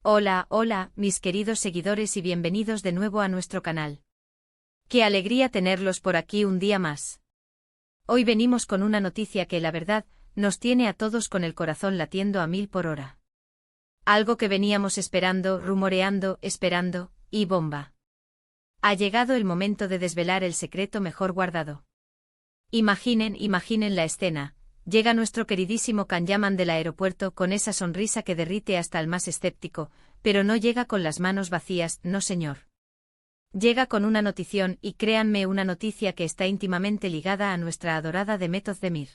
Hola, hola, mis queridos seguidores y bienvenidos de nuevo a nuestro canal. Qué alegría tenerlos por aquí un día más. Hoy venimos con una noticia que, la verdad, nos tiene a todos con el corazón latiendo a 1000 por hora. Algo que veníamos esperando, rumoreando, esperando, y bomba. Ha llegado el momento de desvelar el secreto mejor guardado. Imaginen la escena. Llega nuestro queridísimo Can Yaman del aeropuerto con esa sonrisa que derrite hasta el más escéptico, pero no llega con las manos vacías, no señor. Llega con una notición y créanme, una noticia que está íntimamente ligada a nuestra adorada Demet Özdemir.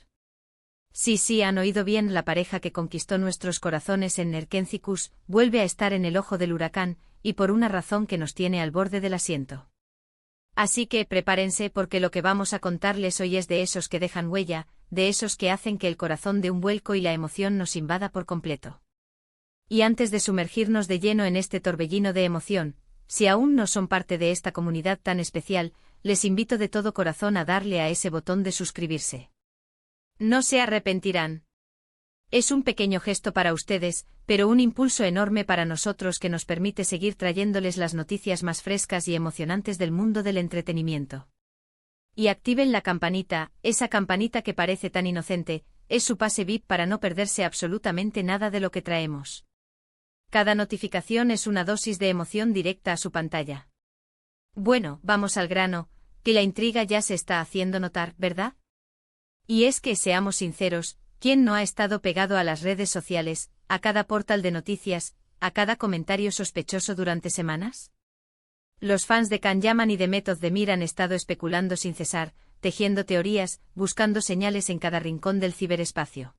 Sí, han oído bien, la pareja que conquistó nuestros corazones en Erkenci vuelve a estar en el ojo del huracán, y por una razón que nos tiene al borde del asiento. Así que prepárense porque lo que vamos a contarles hoy es de esos que dejan huella, de esos que hacen que el corazón dé un vuelco y la emoción nos invada por completo. Y antes de sumergirnos de lleno en este torbellino de emoción, si aún no son parte de esta comunidad tan especial, les invito de todo corazón a darle a ese botón de suscribirse. No se arrepentirán. Es un pequeño gesto para ustedes, pero un impulso enorme para nosotros que nos permite seguir trayéndoles las noticias más frescas y emocionantes del mundo del entretenimiento. Y activen la campanita, esa campanita que parece tan inocente, es su pase VIP para no perderse absolutamente nada de lo que traemos. Cada notificación es una dosis de emoción directa a su pantalla. Bueno, vamos al grano, que la intriga ya se está haciendo notar, ¿verdad? Y es que, seamos sinceros, ¿quién no ha estado pegado a las redes sociales, a cada portal de noticias, a cada comentario sospechoso durante semanas? Los fans de Can Yaman y Demet Özdemir han estado especulando sin cesar, tejiendo teorías, buscando señales en cada rincón del ciberespacio.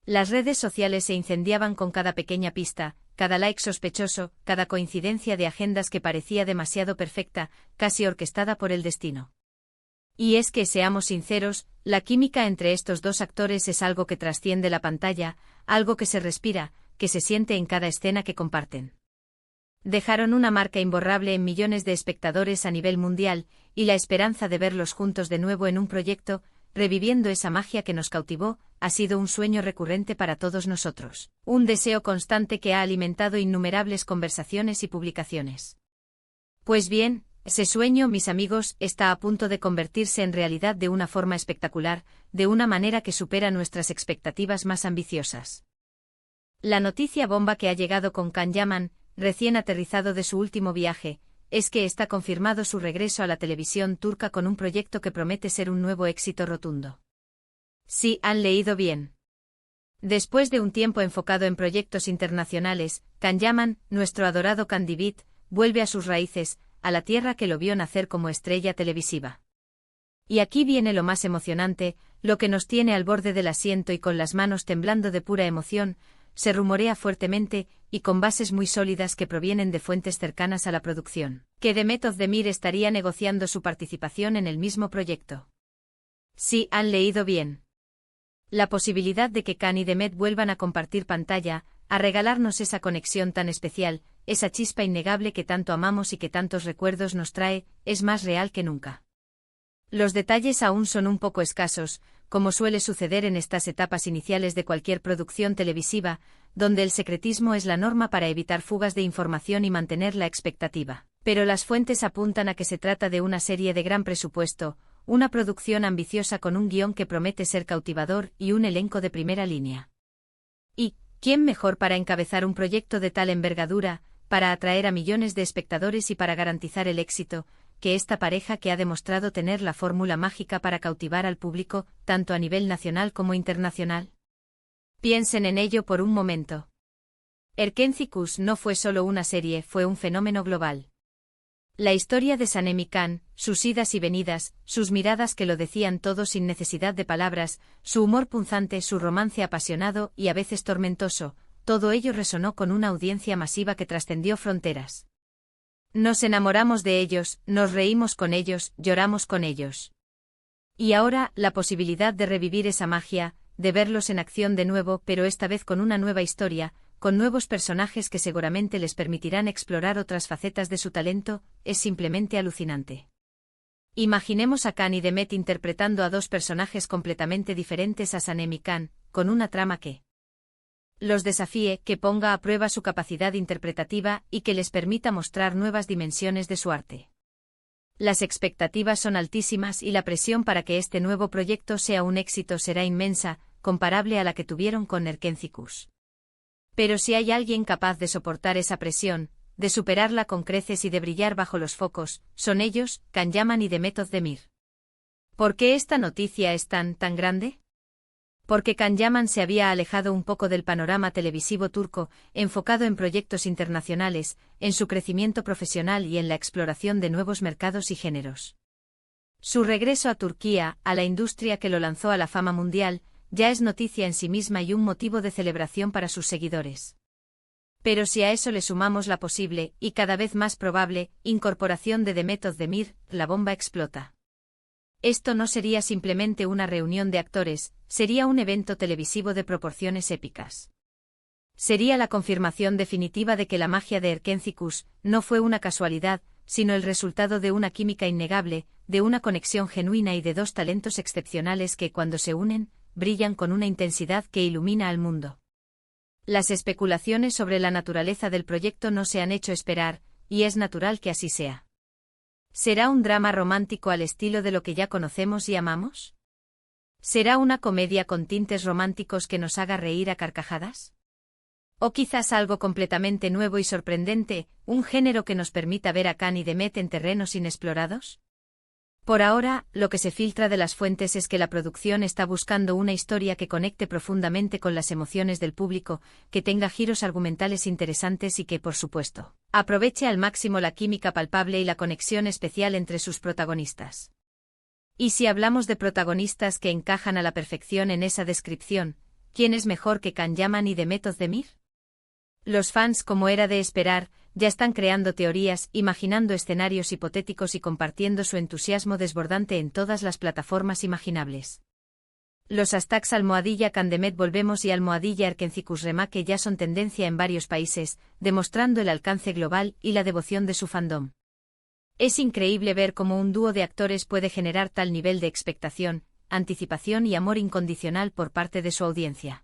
Las redes sociales se incendiaban con cada pequeña pista, cada like sospechoso, cada coincidencia de agendas que parecía demasiado perfecta, casi orquestada por el destino. Y es que, seamos sinceros, la química entre estos dos actores es algo que trasciende la pantalla, algo que se respira, que se siente en cada escena que comparten. Dejaron una marca imborrable en millones de espectadores a nivel mundial, y la esperanza de verlos juntos de nuevo en un proyecto, reviviendo esa magia que nos cautivó, ha sido un sueño recurrente para todos nosotros, un deseo constante que ha alimentado innumerables conversaciones y publicaciones. Pues bien, ese sueño, mis amigos, está a punto de convertirse en realidad de una forma espectacular, de una manera que supera nuestras expectativas más ambiciosas. La noticia bomba que ha llegado con Can Yaman, recién aterrizado de su último viaje, es que está confirmado su regreso a la televisión turca con un proyecto que promete ser un nuevo éxito rotundo. Sí, han leído bien. Después de un tiempo enfocado en proyectos internacionales, Can Yaman, nuestro adorado Candivit, vuelve a sus raíces, a la tierra que lo vio nacer como estrella televisiva. Y aquí viene lo más emocionante, lo que nos tiene al borde del asiento y con las manos temblando de pura emoción. Se rumorea fuertemente, y con bases muy sólidas que provienen de fuentes cercanas a la producción, que Demet Özdemir estaría negociando su participación en el mismo proyecto. Sí, han leído bien. La posibilidad de que Can y Demet vuelvan a compartir pantalla, a regalarnos esa conexión tan especial, esa chispa innegable que tanto amamos y que tantos recuerdos nos trae, es más real que nunca. Los detalles aún son un poco escasos, como suele suceder en estas etapas iniciales de cualquier producción televisiva, donde el secretismo es la norma para evitar fugas de información y mantener la expectativa. Pero las fuentes apuntan a que se trata de una serie de gran presupuesto, una producción ambiciosa con un guión que promete ser cautivador y un elenco de primera línea. ¿Y quién mejor para encabezar un proyecto de tal envergadura, para atraer a millones de espectadores y para garantizar el éxito, que esta pareja que ha demostrado tener la fórmula mágica para cautivar al público, tanto a nivel nacional como internacional? Piensen en ello por un momento. Erkenci no fue solo una serie, fue un fenómeno global. La historia de Sanem y Can, sus idas y venidas, sus miradas que lo decían todo sin necesidad de palabras, su humor punzante, su romance apasionado y a veces tormentoso, todo ello resonó con una audiencia masiva que trascendió fronteras. Nos enamoramos de ellos, nos reímos con ellos, lloramos con ellos. Y ahora, la posibilidad de revivir esa magia, de verlos en acción de nuevo, pero esta vez con una nueva historia, con nuevos personajes que seguramente les permitirán explorar otras facetas de su talento, es simplemente alucinante. Imaginemos a Can y Demet interpretando a dos personajes completamente diferentes a Sanem y Can, con una trama que los desafíe, que ponga a prueba su capacidad interpretativa y que les permita mostrar nuevas dimensiones de su arte. Las expectativas son altísimas y la presión para que este nuevo proyecto sea un éxito será inmensa, comparable a la que tuvieron con Erkenciskus. Pero si hay alguien capaz de soportar esa presión, de superarla con creces y de brillar bajo los focos, son ellos, Can Yaman y Demet Özdemir. ¿Por qué esta noticia es tan grande? Porque Can Yaman se había alejado un poco del panorama televisivo turco, enfocado en proyectos internacionales, en su crecimiento profesional y en la exploración de nuevos mercados y géneros. Su regreso a Turquía, a la industria que lo lanzó a la fama mundial, ya es noticia en sí misma y un motivo de celebración para sus seguidores. Pero si a eso le sumamos la posible, y cada vez más probable, incorporación de Demet Özdemir, la bomba explota. Esto no sería simplemente una reunión de actores, sería un evento televisivo de proporciones épicas. Sería la confirmación definitiva de que la magia de Erkenciskus no fue una casualidad, sino el resultado de una química innegable, de una conexión genuina y de dos talentos excepcionales que cuando se unen, brillan con una intensidad que ilumina al mundo. Las especulaciones sobre la naturaleza del proyecto no se han hecho esperar, y es natural que así sea. ¿Será un drama romántico al estilo de lo que ya conocemos y amamos? ¿Será una comedia con tintes románticos que nos haga reír a carcajadas? ¿O quizás algo completamente nuevo y sorprendente, un género que nos permita ver a Can y Demet en terrenos inexplorados? Por ahora, lo que se filtra de las fuentes es que la producción está buscando una historia que conecte profundamente con las emociones del público, que tenga giros argumentales interesantes y que, por supuesto, aproveche al máximo la química palpable y la conexión especial entre sus protagonistas. Y si hablamos de protagonistas que encajan a la perfección en esa descripción, ¿quién es mejor que Can Yaman y Demet Özdemir? Los fans, como era de esperar, ya están creando teorías, imaginando escenarios hipotéticos y compartiendo su entusiasmo desbordante en todas las plataformas imaginables. Los hashtags #CanDemet volvemos y #Erkenciskus remake ya son tendencia en varios países, demostrando el alcance global y la devoción de su fandom. Es increíble ver cómo un dúo de actores puede generar tal nivel de expectación, anticipación y amor incondicional por parte de su audiencia.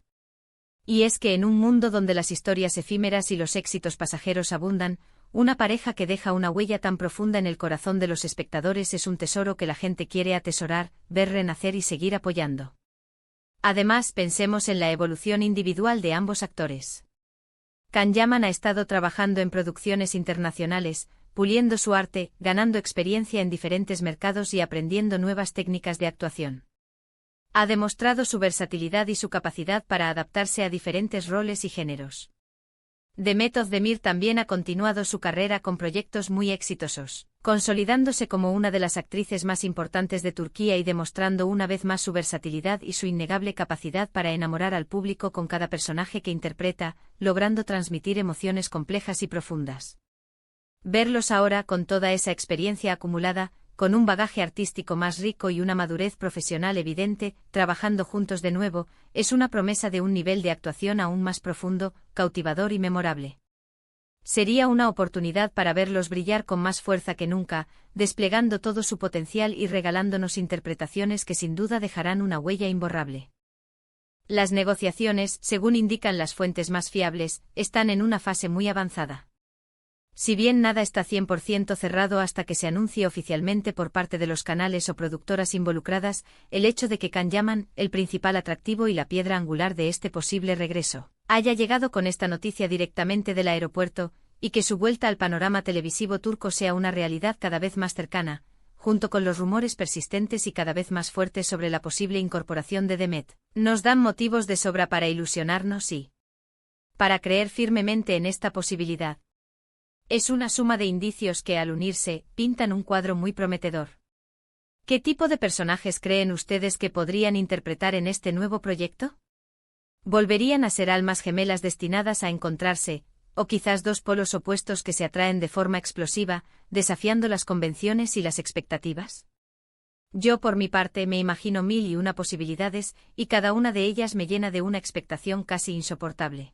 Y es que en un mundo donde las historias efímeras y los éxitos pasajeros abundan, una pareja que deja una huella tan profunda en el corazón de los espectadores es un tesoro que la gente quiere atesorar, ver renacer y seguir apoyando. Además, pensemos en la evolución individual de ambos actores. Can Yaman ha estado trabajando en producciones internacionales, puliendo su arte, ganando experiencia en diferentes mercados y aprendiendo nuevas técnicas de actuación. Ha demostrado su versatilidad y su capacidad para adaptarse a diferentes roles y géneros. Demet Özdemir también ha continuado su carrera con proyectos muy exitosos, consolidándose como una de las actrices más importantes de Turquía y demostrando una vez más su versatilidad y su innegable capacidad para enamorar al público con cada personaje que interpreta, logrando transmitir emociones complejas y profundas. Verlos ahora con toda esa experiencia acumulada, con un bagaje artístico más rico y una madurez profesional evidente, trabajando juntos de nuevo, es una promesa de un nivel de actuación aún más profundo, cautivador y memorable. Sería una oportunidad para verlos brillar con más fuerza que nunca, desplegando todo su potencial y regalándonos interpretaciones que sin duda dejarán una huella imborrable. Las negociaciones, según indican las fuentes más fiables, están en una fase muy avanzada. Si bien nada está 100% cerrado hasta que se anuncie oficialmente por parte de los canales o productoras involucradas, el hecho de que Can Yaman, el principal atractivo y la piedra angular de este posible regreso, haya llegado con esta noticia directamente del aeropuerto, y que su vuelta al panorama televisivo turco sea una realidad cada vez más cercana, junto con los rumores persistentes y cada vez más fuertes sobre la posible incorporación de Demet, nos dan motivos de sobra para ilusionarnos y para creer firmemente en esta posibilidad. Es una suma de indicios que, al unirse, pintan un cuadro muy prometedor. ¿Qué tipo de personajes creen ustedes que podrían interpretar en este nuevo proyecto? ¿Volverían a ser almas gemelas destinadas a encontrarse, o quizás dos polos opuestos que se atraen de forma explosiva, desafiando las convenciones y las expectativas? Yo por mi parte me imagino 1001 posibilidades, y cada una de ellas me llena de una expectación casi insoportable.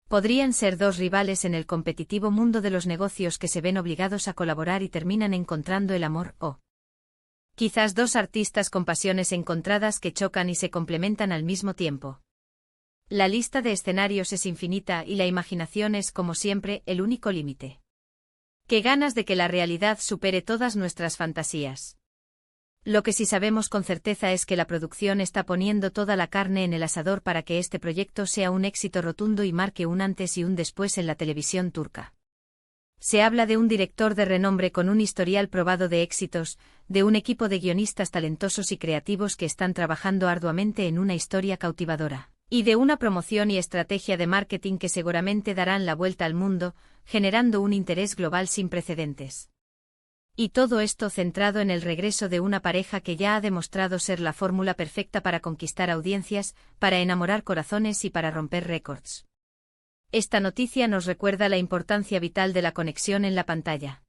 Podrían ser dos rivales en el competitivo mundo de los negocios que se ven obligados a colaborar y terminan encontrando el amor o quizás dos artistas con pasiones encontradas que chocan y se complementan al mismo tiempo. La lista de escenarios es infinita y la imaginación es, como siempre, el único límite. ¡Qué ganas de que la realidad supere todas nuestras fantasías! Lo que sí sabemos con certeza es que la producción está poniendo toda la carne en el asador para que este proyecto sea un éxito rotundo y marque un antes y un después en la televisión turca. Se habla de un director de renombre con un historial probado de éxitos, de un equipo de guionistas talentosos y creativos que están trabajando arduamente en una historia cautivadora, y de una promoción y estrategia de marketing que seguramente darán la vuelta al mundo, generando un interés global sin precedentes. Y todo esto centrado en el regreso de una pareja que ya ha demostrado ser la fórmula perfecta para conquistar audiencias, para enamorar corazones y para romper récords. Esta noticia nos recuerda la importancia vital de la conexión en la pantalla.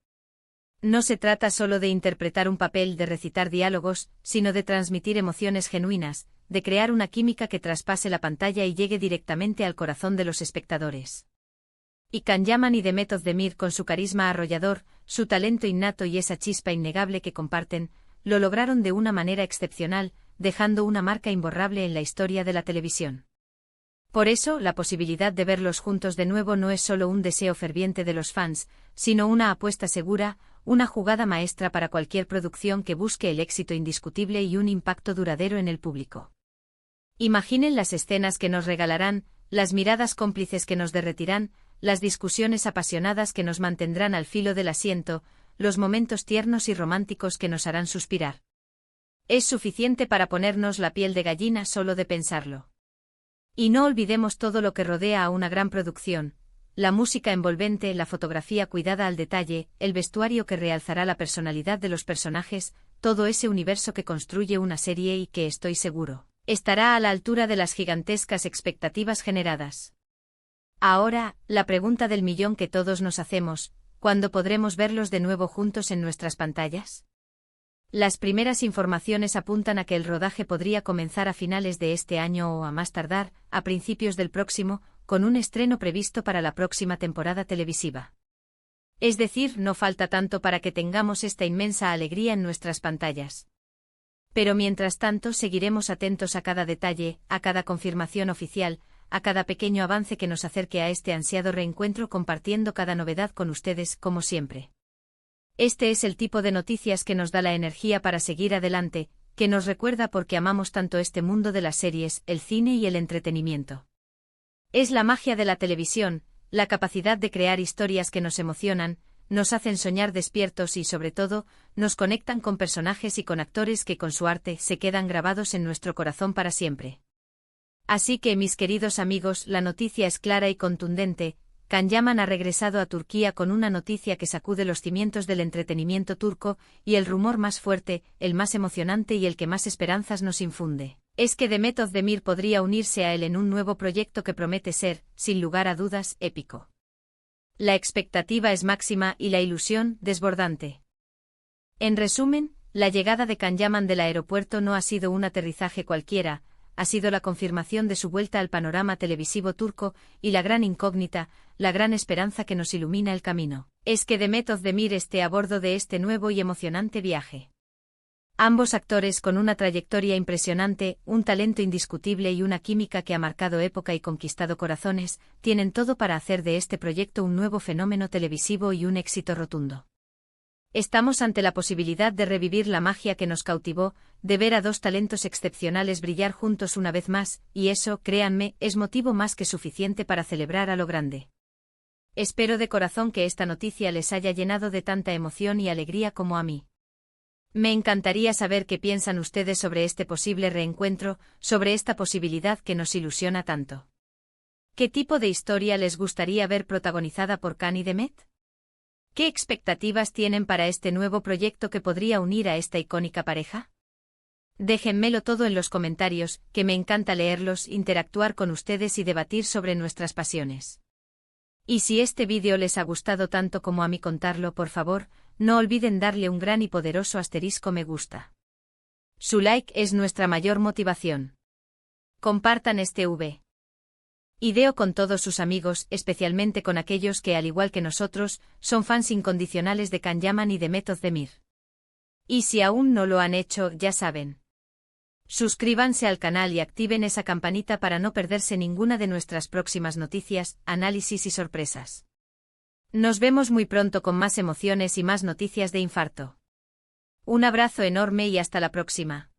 No se trata solo de interpretar un papel, de recitar diálogos, sino de transmitir emociones genuinas, de crear una química que traspase la pantalla y llegue directamente al corazón de los espectadores. Y Can Yaman y Demet Özdemir, con su carisma arrollador, su talento innato y esa chispa innegable que comparten, lo lograron de una manera excepcional, dejando una marca imborrable en la historia de la televisión. Por eso, la posibilidad de verlos juntos de nuevo no es solo un deseo ferviente de los fans, sino una apuesta segura, una jugada maestra para cualquier producción que busque el éxito indiscutible y un impacto duradero en el público. Imaginen las escenas que nos regalarán, las miradas cómplices que nos derretirán, las discusiones apasionadas que nos mantendrán al filo del asiento, los momentos tiernos y románticos que nos harán suspirar. Es suficiente para ponernos la piel de gallina solo de pensarlo. Y no olvidemos todo lo que rodea a una gran producción: la música envolvente, la fotografía cuidada al detalle, el vestuario que realzará la personalidad de los personajes, todo ese universo que construye una serie y que, estoy seguro, estará a la altura de las gigantescas expectativas generadas. Ahora, la pregunta del millón que todos nos hacemos: ¿cuándo podremos verlos de nuevo juntos en nuestras pantallas? Las primeras informaciones apuntan a que el rodaje podría comenzar a finales de este año o, a más tardar, a principios del próximo, con un estreno previsto para la próxima temporada televisiva. Es decir, no falta tanto para que tengamos esta inmensa alegría en nuestras pantallas. Pero mientras tanto seguiremos atentos a cada detalle, a cada confirmación oficial, a cada pequeño avance que nos acerque a este ansiado reencuentro, compartiendo cada novedad con ustedes, como siempre. Este es el tipo de noticias que nos da la energía para seguir adelante, que nos recuerda por qué amamos tanto este mundo de las series, el cine y el entretenimiento. Es la magia de la televisión, la capacidad de crear historias que nos emocionan, nos hacen soñar despiertos y, sobre todo, nos conectan con personajes y con actores que con su arte se quedan grabados en nuestro corazón para siempre. Así que, mis queridos amigos, la noticia es clara y contundente: Can Yaman ha regresado a Turquía con una noticia que sacude los cimientos del entretenimiento turco, y el rumor más fuerte, el más emocionante y el que más esperanzas nos infunde, es que Demet Özdemir podría unirse a él en un nuevo proyecto que promete ser, sin lugar a dudas, épico. La expectativa es máxima y la ilusión, desbordante. En resumen, la llegada de Can Yaman del aeropuerto no ha sido un aterrizaje cualquiera, ha sido la confirmación de su vuelta al panorama televisivo turco, y la gran incógnita, la gran esperanza que nos ilumina el camino, es que Demet Özdemir esté a bordo de este nuevo y emocionante viaje. Ambos actores con una trayectoria impresionante, un talento indiscutible y una química que ha marcado época y conquistado corazones, tienen todo para hacer de este proyecto un nuevo fenómeno televisivo y un éxito rotundo. Estamos ante la posibilidad de revivir la magia que nos cautivó, de ver a dos talentos excepcionales brillar juntos una vez más, y eso, créanme, es motivo más que suficiente para celebrar a lo grande. Espero de corazón que esta noticia les haya llenado de tanta emoción y alegría como a mí. Me encantaría saber qué piensan ustedes sobre este posible reencuentro, sobre esta posibilidad que nos ilusiona tanto. ¿Qué tipo de historia les gustaría ver protagonizada por Can y Demet? ¿Qué expectativas tienen para este nuevo proyecto que podría unir a esta icónica pareja? Déjenmelo todo en los comentarios, que me encanta leerlos, interactuar con ustedes y debatir sobre nuestras pasiones. Y si este vídeo les ha gustado tanto como a mí contarlo, por favor, no olviden darle un gran y poderoso asterisco me gusta. Su like es nuestra mayor motivación. Compartan este video con todos sus amigos, especialmente con aquellos que, al igual que nosotros, son fans incondicionales de Can Yaman y Demet Özdemir. Y si aún no lo han hecho, ya saben. Suscríbanse al canal y activen esa campanita para no perderse ninguna de nuestras próximas noticias, análisis y sorpresas. Nos vemos muy pronto con más emociones y más noticias de infarto. Un abrazo enorme y hasta la próxima.